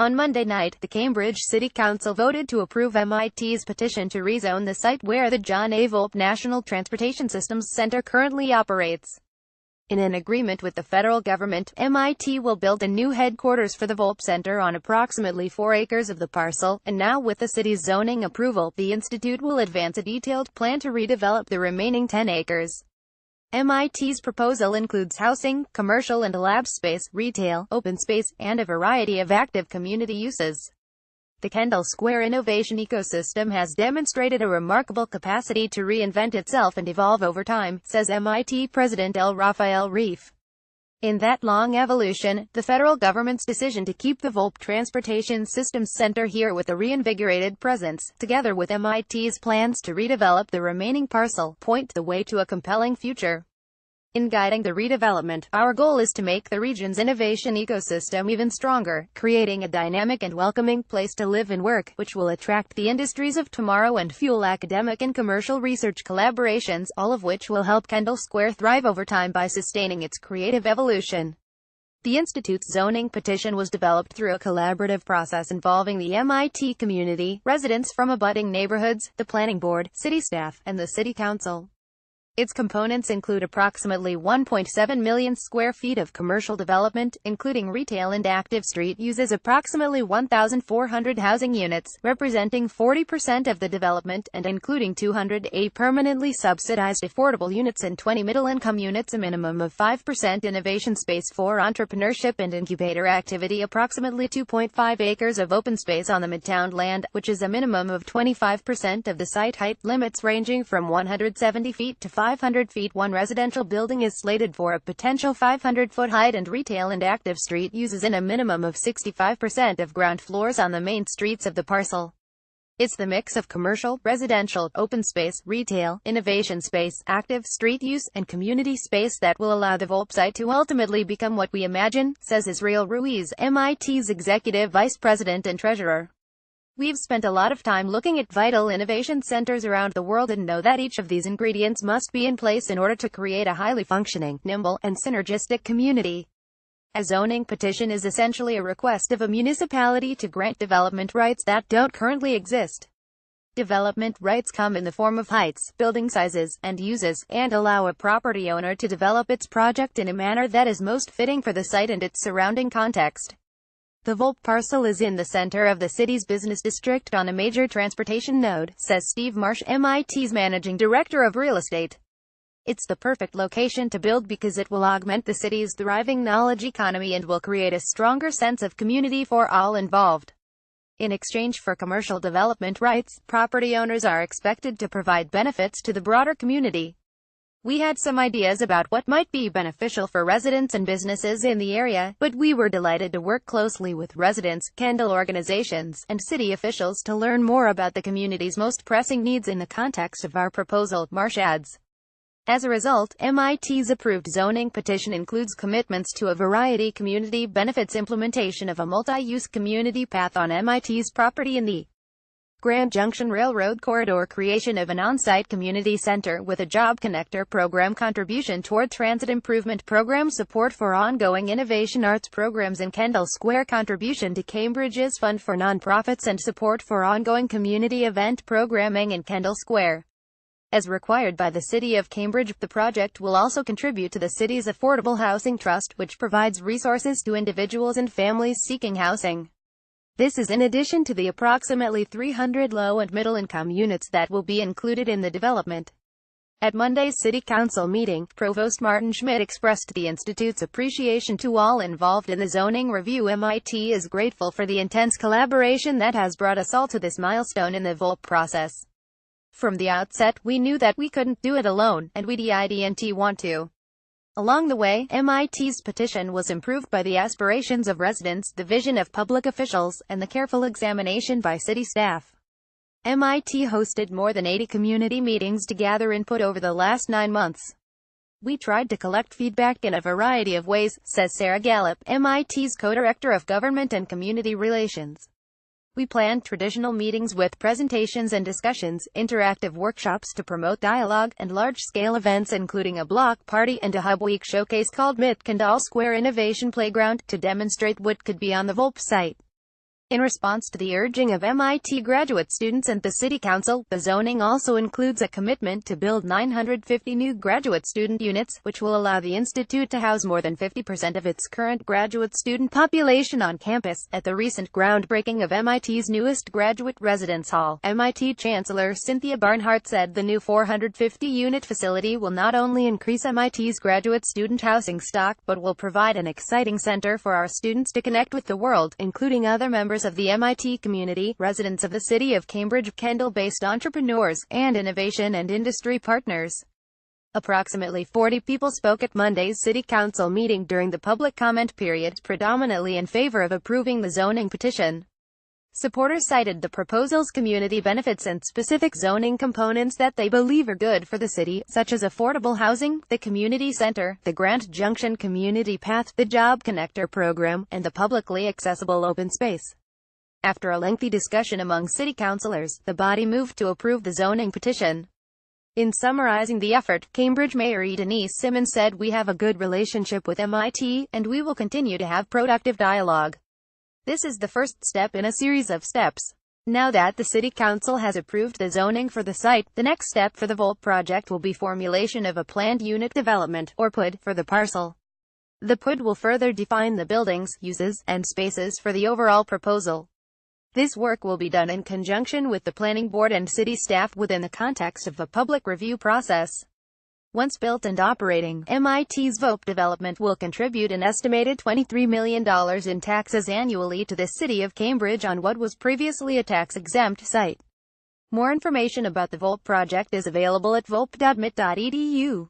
On Monday night, the Cambridge City Council voted to approve MIT's petition to rezone the site where the John A. Volpe National Transportation Systems Center currently operates. In an agreement with the federal government, MIT will build a new headquarters for the Volpe Center on approximately 4 acres of the parcel, and now with the city's zoning approval, the institute will advance a detailed plan to redevelop the remaining 10 acres. MIT's proposal includes housing, commercial and lab space, retail, open space, and a variety of active community uses. The Kendall Square innovation ecosystem has demonstrated a remarkable capacity to reinvent itself and evolve over time, says MIT President L. Raphael Reif. In that long evolution, the federal government's decision to keep the Volpe Transportation Systems Center here with a reinvigorated presence, together with MIT's plans to redevelop the remaining parcel, point the way to a compelling future. In guiding the redevelopment, our goal is to make the region's innovation ecosystem even stronger, creating a dynamic and welcoming place to live and work, which will attract the industries of tomorrow and fuel academic and commercial research collaborations, all of which will help Kendall Square thrive over time by sustaining its creative evolution. The Institute's zoning petition was developed through a collaborative process involving the MIT community, residents from abutting neighborhoods, the planning board, city staff, and the city council. Its components include approximately 1.7 million square feet of commercial development, including retail and active street uses, approximately 1,400 housing units, representing 40% of the development, and including 208 permanently subsidized affordable units and 20 middle-income units, a minimum of 5% innovation space for entrepreneurship and incubator activity, approximately 2.5 acres of open space on the Midtown land, which is a minimum of 25% of the site, height limits ranging from 170 feet to 500 feet. One residential building is slated for a potential 500-foot height, and retail and active street uses in a minimum of 65% of ground floors on the main streets of the parcel. It's the mix of commercial, residential, open space, retail, innovation space, active street use, and community space that will allow the Volpe site to ultimately become what we imagine, says Israel Ruiz, MIT's executive vice president and treasurer. We've spent a lot of time looking at vital innovation centers around the world and know that each of these ingredients must be in place in order to create a highly functioning, nimble, and synergistic community. A zoning petition is essentially a request of a municipality to grant development rights that don't currently exist. Development rights come in the form of heights, building sizes, and uses, and allow a property owner to develop its project in a manner that is most fitting for the site and its surrounding context. The Volpe parcel is in the center of the city's business district on a major transportation node, says Steve Marsh, MIT's managing director of real estate. It's the perfect location to build because it will augment the city's thriving knowledge economy and will create a stronger sense of community for all involved. In exchange for commercial development rights, property owners are expected to provide benefits to the broader community. We had some ideas about what might be beneficial for residents and businesses in the area, but we were delighted to work closely with residents, Kendall organizations, and city officials to learn more about the community's most pressing needs in the context of our proposal, Marsh adds. As a result, MIT's approved zoning petition includes commitments to a variety community benefits, implementation of a multi-use community path on MIT's property in the Grand Junction Railroad Corridor, creation of an on-site community center with a job connector program, contribution toward transit improvement program, support for ongoing innovation arts programs in Kendall Square, contribution to Cambridge's Fund for Nonprofits, and support for ongoing community event programming in Kendall Square. As required by the City of Cambridge, the project will also contribute to the city's Affordable Housing Trust, which provides resources to individuals and families seeking housing. This is in addition to the approximately 300 low- and middle-income units that will be included in the development. At Monday's City Council meeting, Provost Martin Schmidt expressed the Institute's appreciation to all involved in the zoning review. MIT is grateful for the intense collaboration that has brought us all to this milestone in the Volpe process. From the outset, we knew that we couldn't do it alone, and we didn't want to. Along the way, MIT's petition was improved by the aspirations of residents, the vision of public officials, and the careful examination by city staff. MIT hosted more than 80 community meetings to gather input over the last 9 months. We tried to collect feedback in a variety of ways, says Sarah Gallup, MIT's co-director of Government and Community Relations. We planned traditional meetings with presentations and discussions, interactive workshops to promote dialogue, and large-scale events including a block party and a hub week showcase called MIT Kendall Square Innovation Playground, to demonstrate what could be on the Volpe site. In response to the urging of MIT graduate students and the City Council, the zoning also includes a commitment to build 950 new graduate student units, which will allow the institute to house more than 50% of its current graduate student population on campus. At the recent groundbreaking of MIT's newest graduate residence hall, MIT Chancellor Cynthia Barnhart said the new 450-unit facility will not only increase MIT's graduate student housing stock, but will provide an exciting center for our students to connect with the world, including other members of the MIT community, residents of the city of Cambridge, Kendall-based entrepreneurs, and innovation and industry partners. Approximately 40 people spoke at Monday's City Council meeting during the public comment period, predominantly in favor of approving the zoning petition. Supporters cited the proposal's community benefits and specific zoning components that they believe are good for the city, such as affordable housing, the community center, the Grant Junction Community Path, the Job Connector program, and the publicly accessible open space. After a lengthy discussion among city councilors, the body moved to approve the zoning petition. In summarizing the effort, Cambridge Mayor Denise Simmons said, "We have a good relationship with MIT, and we will continue to have productive dialogue. This is the first step in a series of steps. Now that the City Council has approved the zoning for the site, the next step for the Volpe project will be formulation of a planned unit development, or PUD, for the parcel. The PUD will further define the buildings, uses, and spaces for the overall proposal. This work will be done in conjunction with the planning board and city staff within the context of a public review process." Once built and operating, MIT's Volpe development will contribute an estimated $23 million in taxes annually to the city of Cambridge on what was previously a tax-exempt site. More information about the Volpe project is available at volpe.mit.edu.